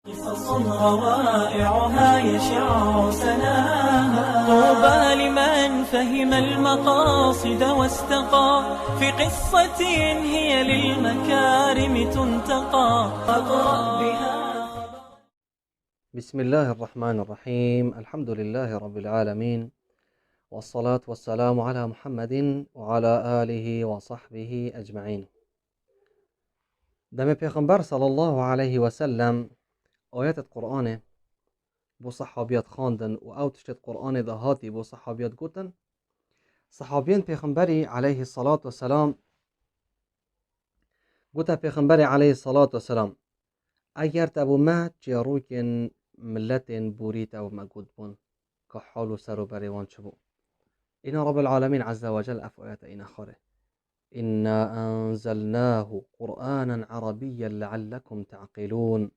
قصص روائعها يشع سناها، طوبى لمن فهم المقاصد واستقى في قصة هي للمكارم تنتقى. فاقرأ بها. بسم الله الرحمن الرحيم. الحمد لله رب العالمين، والصلاة والسلام على محمد وعلى آله وصحبه أجمعين. دم پیغمبر صلی الله علیه و سلم آیات قرآن بو صحابیات خواندن و او تشتت قرآن دهاتی بو صحابیات گوتن. صحابیان پیغمبری علیه الصلاة والسلام گوتا پیغمبری علیه الصلاة والسلام اگر تبو ما جاروکن ملتن بوريت او مقود بون كحال و سر و بريوان شبو. إن رب العالمين عز وجل أفؤات إن خاره إنا أنزلناه قرآنا عربيا لعلكم تعقلون.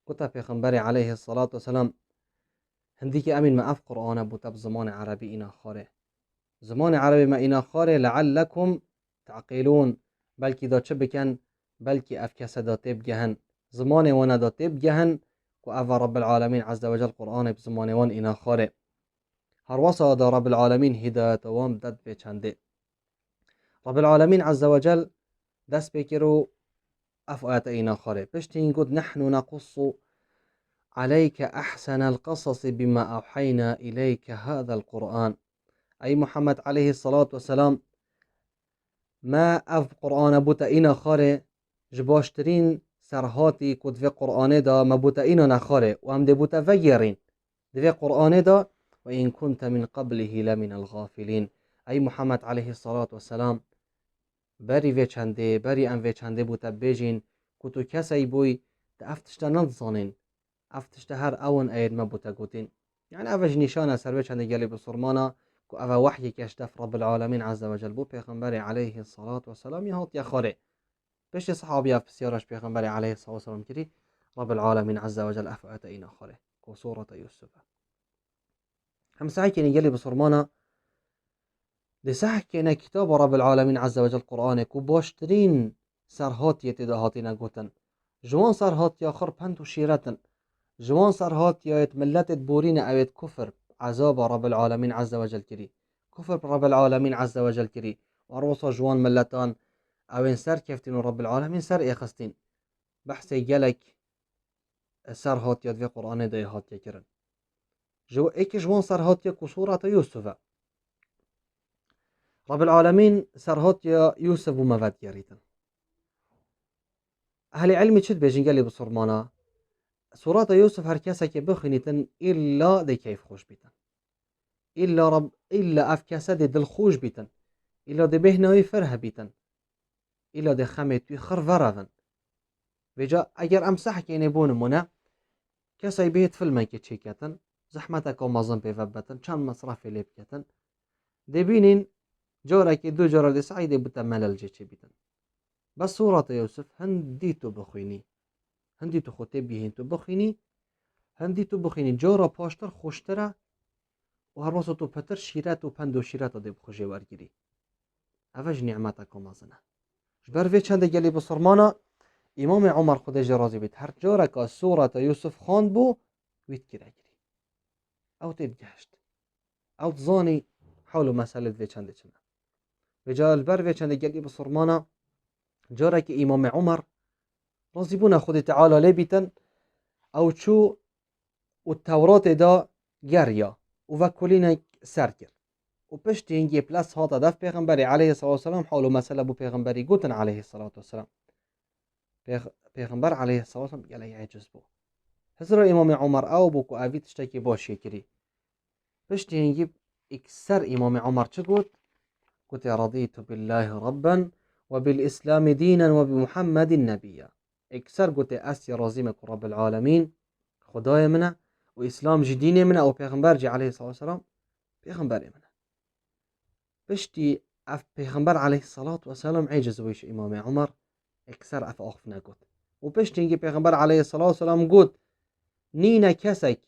كتا پیغمبر عليه الصلاة والسلام هنديك أمين ما أف قرآن بوتب زمان عربي إنا خاره، زمان عربي ما إنا خاره لعلكم تعقلون، بلكي دا چه بكن بلكي أف كسدا تبجهن زمان وانا دا تبجهن و أف رب العالمين عز وجل قرآن بزمان وان إنا خاره. هر وصا دا رب العالمين هداية وام داد بچنده. رب العالمين عز وجل دست بكرو اف آيات اينا خاره بشتين قد نحن نقص عليك أحسن القصص بما أوحينا إليك هذا القرآن. أي محمد عليه الصلاة والسلام ما اف قرآن بوتا اينا خاره جباشترين سرهاتي قد في قرآن دا ما بوتا اينا نخاره وهم دي بوتا فيرين دي قرآن دا وإن كنت من قبله لمن الغافلين. أي محمد عليه الصلاة والسلام بری وچنده بری ام وچنده بوتا بیجین که تو کسی بوی تا افتشتا ننزانین افتشتا هر اون اید ما بوتا گوتین. يعني اوج نشانه سر وچنده گلی بسرمانا که او وحی کشتف رب العالمین عز وجل بو پیغمبر علیه الصلاة والسلام یهات یخاره بشت صحابی اف بسیارش پیغمبر علیه الصلاة والسلام کری رب العالمین عز وجل افعت اینا خاره که سورة یوسف هم سعی کنی گلی بسرمانا دي صح كنا كتاب رب العالمين عز وجل قرآن كو باشترين سرهات يتدهاتي نقوتن جوان سرهات يا خر پند و شيرتن جوان سرهات يا يتملت بورين او يت كفر عذاب رب العالمين عز وجل كري كفر رب العالمين عز وجل كري وروصا جوان ملتان او ان سر كفتين رب العالمين سر اخستين بحثي جلك سرهات يد في قرآن ديهات يكرن جو ايك جوان سرهات يكو سورة يوسف رب العالمين سرهات يا يوسف ومفاد يريتن. أهل علمي چد بيجين قالي بصرمانا سورة يوسف هر كسا كي بخنيتن إلا دي كيف خوش بيتن إلا أف كسا دي دل خوش بيتن إلا دي بهنوي فرها بيتن إلا دي خميتوي خر فرفن وجا أجر أمسح كي نبون منا كسا يبيت فيلم كي تشيكتن زحمتك ومازن بيفبتن چند مصرف ليبكتن دي بينين جارة كي دو جارة دي سعيدة بوتا ملل جيشي بيتن. بس سورة يوسف هنديتو بخويني هنديتو خوتي بيهنتو بخويني هنديتو بخويني جارة پاشتر خوشتره و هر واسه تو پتر شيرات و پند و شيرات دي بخوشي ورگيري اوج نعمتك ومازنه جبر في چند گلي بصرمانا امام عمر خودش راضي بيت هر جارة که سورة يوسف خواند بو ويت كيرا گيري او تدگشت او تزاني حولو مسألة في چند چنه رجال بر و چند گلی بصرمانا جاره که امام عمر راضی بونه خود تعالی لبیتن او چو و تورات دا گریا و کلینک سر کرد و پشت اینگی پلس هاتا دف پیغمبری علیه الصلاة والسلام حولو مسئله بو پیغمبری گوتن علیه الصلاة والسلام پیغمبر علیه الصلاة والسلام گلی عجز بو هزر امام عمر او بو که اوی تشتکی باشی کری پشت اینگی اکثر امام عمر چه گوت؟ قلت رضيت بالله ربا وبالإسلام دينا وبمحمد نبيا. اكسر قلت أسي رازيمك رب العالمين خدايا منه وإسلام جديني منه أو پیغمبر جي عليه الصلاة والسلام پیغمبر منه بشتي اف پیغمبر عليه الصلاة والسلام عجز ويش إمام عمر اكسر اف آخفنا قلت وبشتي انجي پیغمبر عليه الصلاة والسلام قلت نينا كسك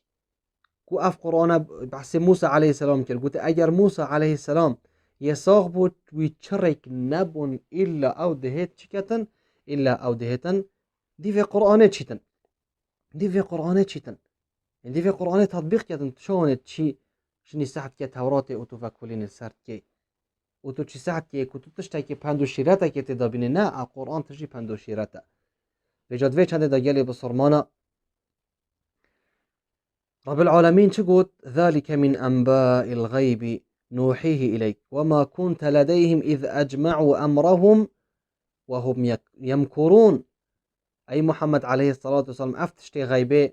كو اف قرآن بحث موسى عليه السلام كل قلت اگر موسى عليه السلام يساق بود ويتشرك نبون إلا أو دهت شكتن إلا أو دهتن دي في قرآن شتن دي في قرآن چیتن دي في قرآن تطبیق کردن شون چی شنی ساعت که تورات او تو فکولین سرد که او تو چی ساعت که تو تشتا که پند و شیرتا که تدابینه نه قرآن تشی پند و شیرتا به جدوه چنده دا گلی بسرمانا رب العالمين تقول ذلك من أنباء الغيب نوحيه إليك وما كنت لديهم إذ أجمعوا أمرهم وهم يمكرون أي محمد عليه الصلاة والسلام أفتشتي غيبه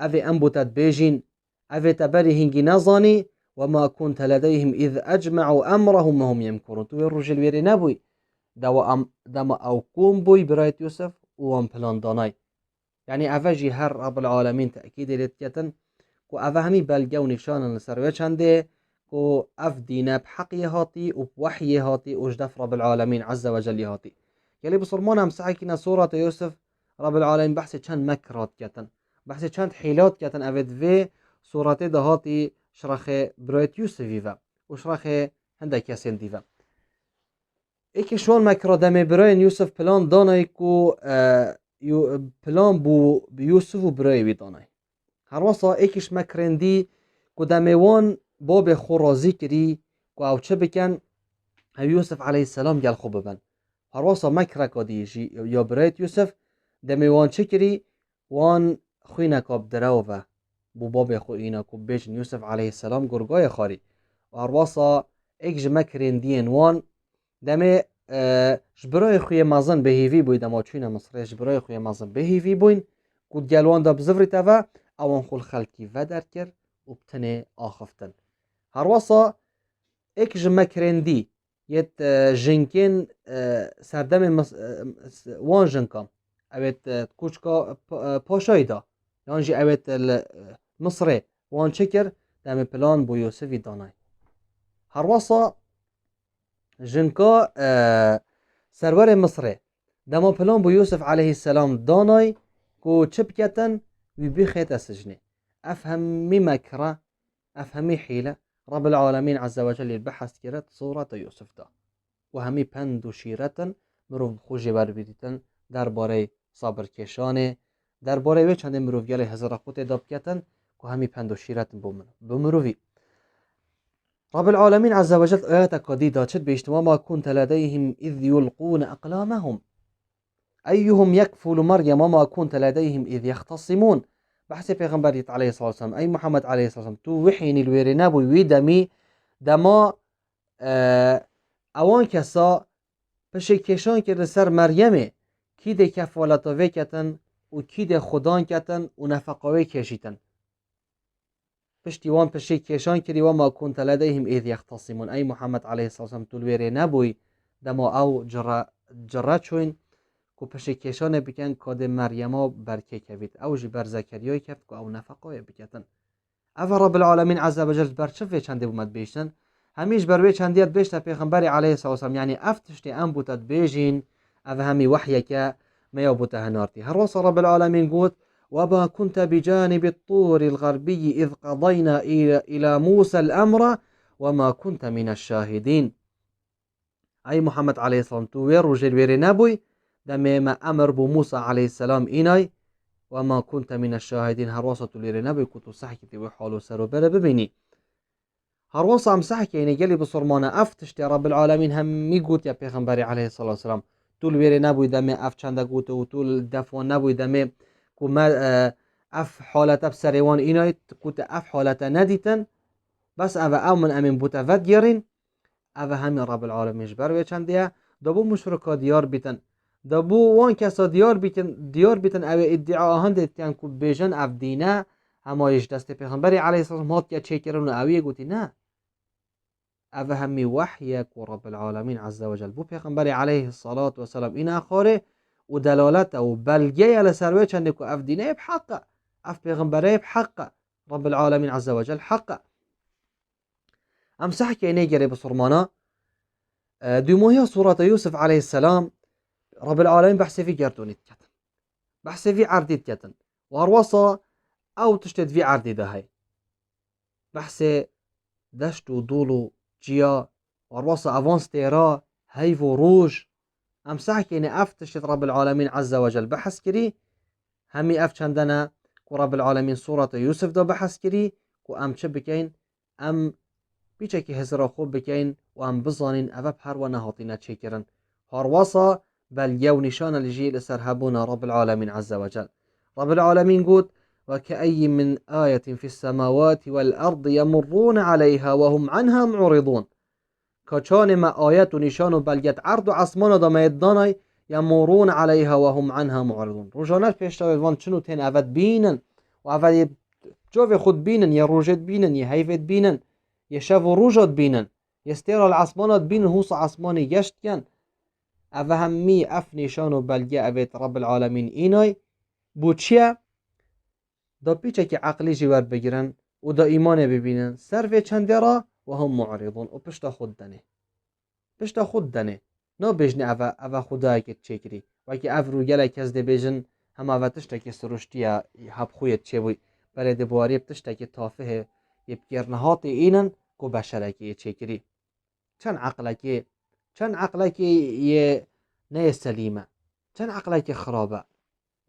أفي أنبتت بيجين أفي تبري هنجي نظني وما كنت لديهم إذ أجمعوا أمرهم وهم يمكرون تو الرجل ويري نبوي دما أو كوم بوي برايت يوسف وهم بلان داناي يعني أفجي هر رب العالمين تأكيد لتكتن کو اوه همی بلگه و نشان سروه چنده کو اف دینه بحقی هاتی و بوحی هاتی اجدف رب العالمین عز و جل هاتی یلی بسرمان هم سعی کنه سورة یوسف رب العالمین بحث چند مکرات کتن بحث چند حیلات کتن اوید وی سورة ده هاتی شرخ برایت یوسفی و شرخ هنده کسین دیوه ایکی شون مکرات دمه برای یوسف پلان دانای کو پلان بو یوسف و برای وی دانای هر واسا ایکش مکرندی که دمیوان باب خورازی کری که او چه بکن او یوسف علیه السلام گل خوب ببن هر واسا مکرکا دیشی یا برایت یوسف دمیوان چه کری وان خوی نکاب دراوه بو باب خو اینا که بیشن یوسف علیه السلام گرگای خاری و هر واسا ایکش مکرندین وان دمی جبرای خوی مازن بهیوی بوی دما چوین مصری جبرای خوی مازن بهیوی بوین که گلوان دا بزفری تاوه اوان خل خلکی و در کر و بتنه آخفتن هر واسا ایک جمکرندی یت جنکین سردم وان جنکام اوید کوچکا پاشای دا یعنی اوید مصره وان چکر دم پلان بو یوسفی دانای هر واسا جنکا سرور مصره دم پلان بو یوسف علیه السلام دانای کو چپ کتن وبيخيت السجن أفهمي مكرة أفهمي حيلة رب العالمين عز وجل البحث كرت صورة يوسف دا وهمي پند و شيرة مروف خوشي بربيدتن در باره صبر كشانه در باره وی چند مروف گل هزار خود داب کتن که همی پند و شيرة بمروفي رب العالمين عز وجل آيات قديدة چد بيشت وما كنت لديهم إذ يلقون أقلامهم أيهم يكفل مريم وما كنت لديهم إذ يختصمون بحث پیغمبر عليه الصلاة والسلام أي محمد عليه الصلاة والسلام تو وحين الويري نبوي ويدمي دما اوان کسا پشه کشان کرده سر مریمه کی ده کفالتاوه کتن و کی ده خدان کتن و نفقاوه کشیتن پشتی وان پشه کشان کردی و ما کنت لديهم إذ يختصمون أي محمد عليه الصلاة والسلام تو الويري نبوي دما او جرات شوين کو پشه کشانه بکن کاد مریما برکه کوید او جی بر زکریای کفت که او نفقای بکتن او رب العالمین عز و جل بر چه چنده بومد بیشتن همیش بر وی چندیت بیشتر پیغمبر علیه الصلاة والسلام یعنی افتشتی ام بوتد بیجین او همی وحی که میا بوته هنارتی هر وصل رب العالمین قوت وما كنت بجانب الطور الغربي إذ قضينا إلى موسى الأمر وما كنت من الشاهدين أي محمد عليه الصلاة والسلام تو وير وجل ويري نبوي دمي ما أمر بو موسى عليه السلام إناي وما كنت من الشاهدين هروسة ليري نبي كنتو سحكي وحالو سرو بلا ببيني هروسة عم سحكي يعني قالي بصرمانة أفتشتي رب العالمين هم ميقوت يا پیغمبري عليه الصلاة والسلام طول ويري نبوي دمي أف چنده قوتو وطول دفوان نبوي دمي كما أف حالتا بسريوان إناي كنت أف حالتا نديتن بس أو من أمين بوتا وديرين أو همي رب العالمين جبر ويچنده دابو مشركا ديار بيتن دابو وان کسا دیار بیتن او ادعا هند تیان کو بیجن اف دینه همایش دست پیغمبری علیه السلام هات که چه کرن اویه گوتی نه او همی وحی کو رب العالمین عز وجل بو پیغمبری علیه الصلاة والسلام این اخاره و دلالت و بلگه على سروه چنده کو اف دینه بحق اف پیغمبری بحق رب العالمین عز وجل حق امسح که اینه گره بصرمانا دوموهی صورت یوسف علیه السلام رب العالمين بحث في جرتونيت كتن بحث في عرديت كتن وهروصا او تشتد في عردي هاي بحث دشتو دولو جيا وهروصا افونس تيرا هيفو روج امسح كيني اف تشتد رب العالمين عز وجل بحث كري همي اف چندنا که رب العالمین صورت یوسف دا بحث کری که ام چه بکین ام بیچه که هزرا خوب بکین و ام بزانین اوه هر و نهاتینه چه کرن هارواسا بل یو نشان الجیل سرهبونا رب العالمین عز وجل. رب العالمین قد وكأي من آية في السماوات والأرض يمرون عليها وهم عنها معرضون. كچان ما آيات و نشان و بلگت عرض و عصمان دا ميداناي يمرون عليها وهم عنها معرضون. روزانه پیشتاوید وان چنو تین اود بینن و اول جوف خود بینن یا روجت بینن یا هیفت بینن یا شب و روجت بینن یا استیرال عصمانات بینن هوس عصمانی گشت کن اوه همی اف نشان و بلگه اوید رب العالمین اینای بو چیه؟ دا پیچه که عقلی جوار بگیرن و دا ایمان ببینن سر و چنده را و هم معرضون و پشتا خود دنه پشتا خود دنه نا بجنه اوه خدای که چه کری و که او رو گله کس ده بجن هم اوه تشتا که سرشتی هب خویت چه بوی بله ده بواری تشتا که تافه یه بگرنهات اینن که بشره که چه کری چند عقله که یه نه سلیمه چند عقله که خرابه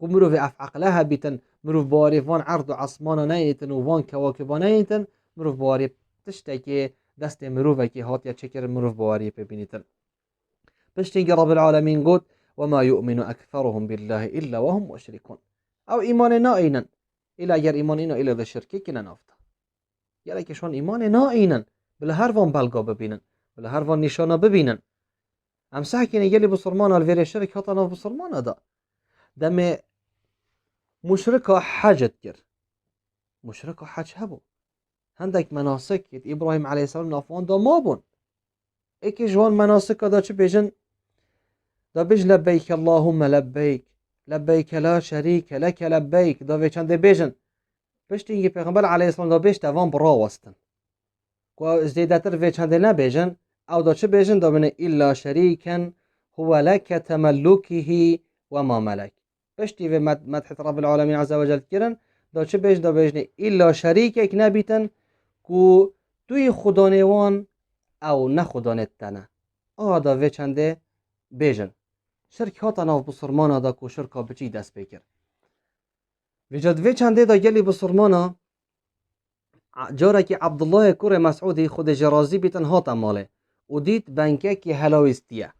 و مروف اف عقلها بیتن مروف بواری وان عرض و عصمانا نیتن و وان کواکبا نیتن مروف بواری تشتا که دست مروفه که هات یا چکر مروف بواری ببینیتن. پشتینگه رب العالمین گفت وما يؤمن اکثرهم بالله الا وهم مشركون. او ایمان نا اینن الا اگر ایمان اینا الا ده شرکی کنن افتا یعنی که شون ایمان نا اینن بله هر وان بلگا ببینن بله هر وان نشانا ببینن امسح کنه یلی بسرمان الویر شرک هاتا ناف بسرمان دا دم مشرکا حجت کرد مشرکا حج هبو هندک مناسک ابراهیم علیه السلام نافوان دا ما بون ایکی جوان مناسک دا چه بیجن دا بیج لبیک اللهم لبیک لبیک لا شریک لک لبیک دا وی چنده بیجن پشت اینگی پیغمبر علیه السلام دا بیج دوان برا وستن که زیدتر وی چنده نبیجن او دا چه بیجن دا بینه الا شریکن هو لک تملکه و ما ملک پشتی و مدحت رب العالمین عز وجل کرن دا چه بیج دا بیجنه الا شریک اک نبیتن که توی خدانوان او نه خدانتنه دا وی چنده بیجن شرک هاتا ناف بسرمانا دا که شرکا بچی دست بکر ویجد وی چنده دا گلی بسرمانا جاره که عبدالله کور مسعودی خود جرازی بیتن هاتا ماله و دید بنکه که هلاویستیه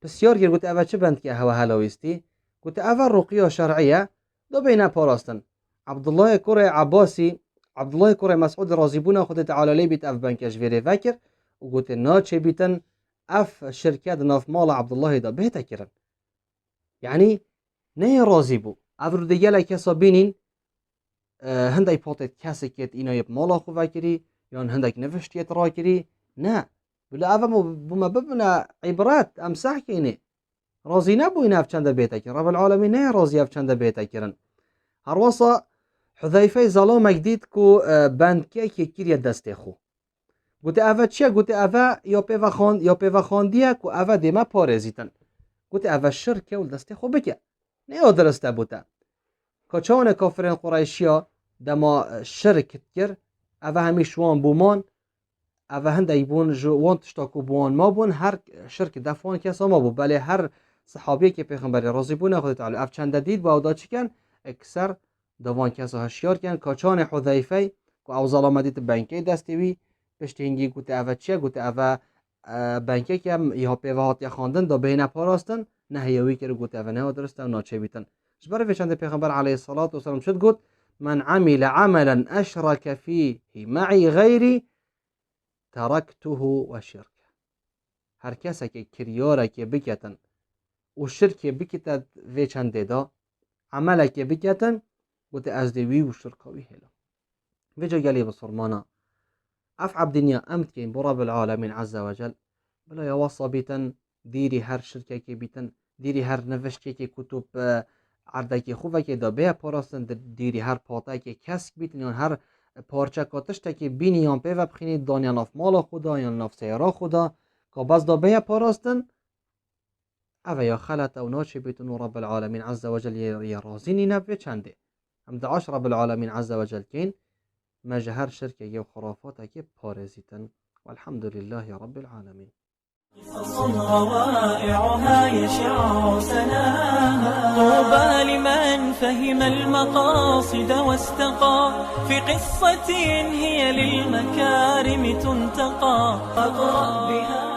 بسیار گیر گوته اوه چه بنکه هوا هلاویستی گوته اوه رقیه شرعیه دا بینه پاراستن عبدالله کور مسعود رازی بونه خود تعالی لی بیت اف بنکش ویره وکر و گوته نا چه بیتن اف شرکت ناف مال عبدالله دا بهتا کرن یعنی نه رازی بو اف رو دیگه لکسا بینین هندای پاتت کسی که اینا یب مالا خو وکری یا هندک نوشتیت را کری نه بلا اوه بما ببنا عبرات امسح کنه رازی نبو این اف چنده بهتا کرن رب العالمین نه رازی اف چنده بهتا کرن هر واسا حذیفه ظلامک دید که بندکه که کریه دسته خو گوته اوه چیه؟ گوته اوه یا پیوه خاندیه که اوه دیمه پارزیتن گوته اوه شرکه و دسته خو بکه نه درسته بوده که چون کافرین قریشیا دما شرکت کرد اوه همیش وان بومان اوه هنده بون وان تشتاکو بوان ما بون هر شرک دفعان کسا ما بون بله هر صحابیه که پیغمبر راضی بونه خود تعالی اف چنده دید و او دا چی کن اکثر دوان کسا هشیار کن که چون حذیفه که او ظلامدیت بنکه دستیوی پشت هنگی گوته اوه چیه؟ گوته اوه بنکه که یا پیوه هات یا خاندن دا بینه پاراستن نه هیوی که گوته اوه نه درسته و ناچه بیتن جبر فيشان پیغمبر علیه الصلاة والسلام شد گفت من عمل عملا اشرك فيه معي غيري تركته و شرکه هر کسی که کریاره که بکتن و شرک بکتد وی چنده دا عمله که بکتن گفت از دوی و شرکاوی هلا ویجا گلی بسرمانا اف عبدنیا امت که برب العالمین عز وجل بلا یواصا بیتن دیری هر شرکه که بیتن دیری هر نوشته که کتب عرده که خوبه که دا به پاراستن دیری هر پاته که کسک بیتن یا هر پارچه کاتشته که بینی یا به بخینید دانیا ناف مال خدا یا ناف سیرا خدا که بس دا به پاراستن اوه یا خلط او ناچه بیتن و رب العالمین عز وجل یا رازینی نبه چنده هم دعاش رب العالمین عز وجل کن مجهر شرکه یا خرافاته که پارزیتن والحمد لله رب العالمین. قصص روائعها يشع سناها. طوبى لمن فهم المقاصد واستقى في قصة هي للمكارم تنتقى. فاقرأ بها